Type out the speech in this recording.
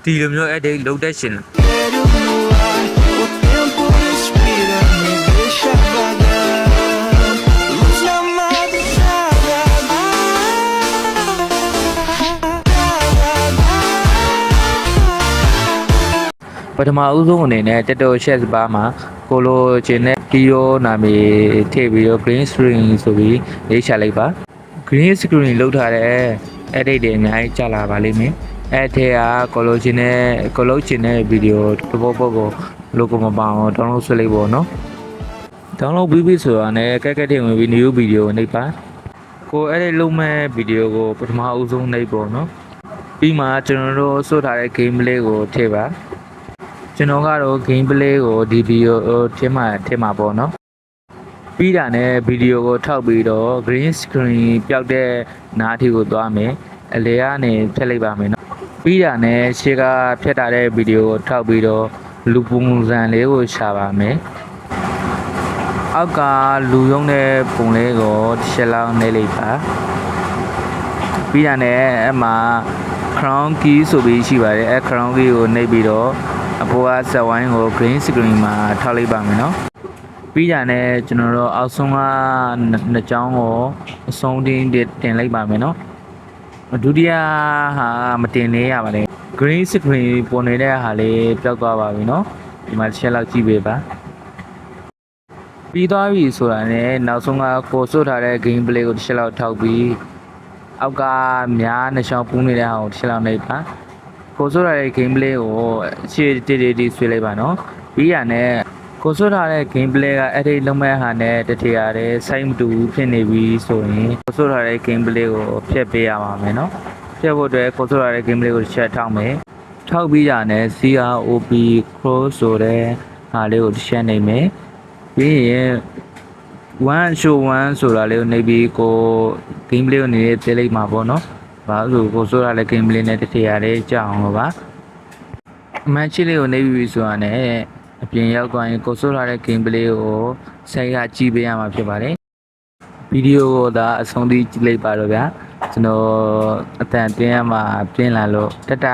ဒီလိုမျိုး edit လုပ်တတ်ရှင် Quero voar, o tempo respira, me deixa vagar. Luz na madrugada. ပထမဦးဆုံးအနေနဲ့တက်တော် share စပါးမှာကိုလိုချင်တဲ့ဒီယိုနာမည်ထည့်ပြီးတော့ green screen ဆိုပြီးရေးချလိုက်ပါ green screen လောက်ထားတဲ့ edit တွေအများကြီးကြာလာပါလိမ့်မယ်အဲ့ထဲကကိုလိုချင်တဲ့ဗီဒီယိုတစ်ပုတ်ပုတ်ကို logo မပါအောင် download ဆွဲလိုက်ပေါ့နော် download ပြီးပြီဆိုတာနဲ့ကက်ကက်ထည့်ဝင်ပြီး new video ကိုနှိပ်ပါကိုအဲ့ဒီလုံးမဲ့ဗီဒီယိုကိုပထမဦးဆုံးနှိပ်ပေါ့နော်ပြီးမှကျွန်တော်တို့ဆွထားတဲ့ game play ကိုထည့်ပါကျွန်တော်ကတော့ game play ကိုဒီဗီဒီယိုထည့်မှာပေါ့နော်ပြီးတာနဲ့ဗီဒီယိုကိုထောက်ပြီးတော့ green screen ပျောက်တဲ့နားထိကိုသွားမယ်အလဲကနေဖြတ်လိုက်ပါမယ်နော်ပြီးတာနဲ့ရှေ့ကဖြတ်ထားတဲ့ဗီဒီယိုကိုထောက်ပြီးတော့လူပုံစံလေးကိုရှာပါမယ်အောက်ကလူရုံးတဲ့ပုံလေးကိုတစ်ချက်လောက်နှိပ်လိုက်ပါပြီးတာနဲ့အမှ crown key ဆိုပြီးရှိပါတယ်အဲ crown key ကိုနှိပ်ပြီးတော့အပေါ်ကစက်ဝိုင်းကို green screen မှာထောက်လိုက်ပါမယ်နော်ပြီးတာနဲ့ကျွန်တော်တို့အောက်ဆုံးကနှစ်ချောင်းကိုအဆုံးတင်းတင်လိုက်ပါမယ်နော်ဒုတိယဟာမတင်နေရပါနဲ့ green screen ပေါ်နေတဲ့ဟာလေးပျောက်သွားပါပြီနော်ဒီမှာတစ်ချက်လောက်ကြည့်ပေးပါပြီးသွားပြီဆိုတာနဲ့နောက်ဆုံးကကိုစွတ်ထားတဲ့ game play ကိုတစ်ချက်လောက်ထောက်ပြီးအောက်ကများနှစ်ချောင်းပူးနေတဲ့ဟာကိုတစ်ချက်လောက်နှိပ်ပါကိုစွတ်ထားတဲ့ game play ကိုအခြေတီဆွဲလိုက်ပါနော်ပြီးရနဲ့ကိုစွတ်ထားတဲ့ game play ကအဲ့ဒီလုံးမဲ့ဟာနဲ့တထရတဲ့ site မတူဘူးဖြစ်နေပြီဆိုရင်ကိုစွတ်ထားတဲ့ game play ကိုဖျက်ပေးရပါမယ်နော်ဖျက်ဖို့အတွက်ကိုစွတ်ထားတဲ့ game play ကိုတစ်ချက်ထောက်မယ်ထောက်ပြီးရနဲ့ CROP cross ဆိုတဲ့ဟာလေးကိုတစ်ချက်နှိပ်မယ်ပြီးရင်1 show 1ဆိုတာလေးကိုနှိပ်ပြီးကို game play ကိုနေပြလိုက်မှာပေါ့နော်ဘာလို့ကိုစိုးရလဲ game play နဲ့တထရတဲ့ကြောက်အောင်လို့ပါအမှန်ချစ်လေးကိုနှိပ်ပြီးဆိုတာနဲ့အပြင်ရောက်သွားရင်ကိုစိုးရတဲ့ game play ကိုဆိုင်ကကြည့်ပေးရမှာဖြစ်ပါတယ်ဗီဒီယိုကိုဒါအဆုံးထိကြည့်လိုက်ပါတော့ဗျာကျွန်တော်အတန်ပြင်းရမှာပြင်းလာလို့တတ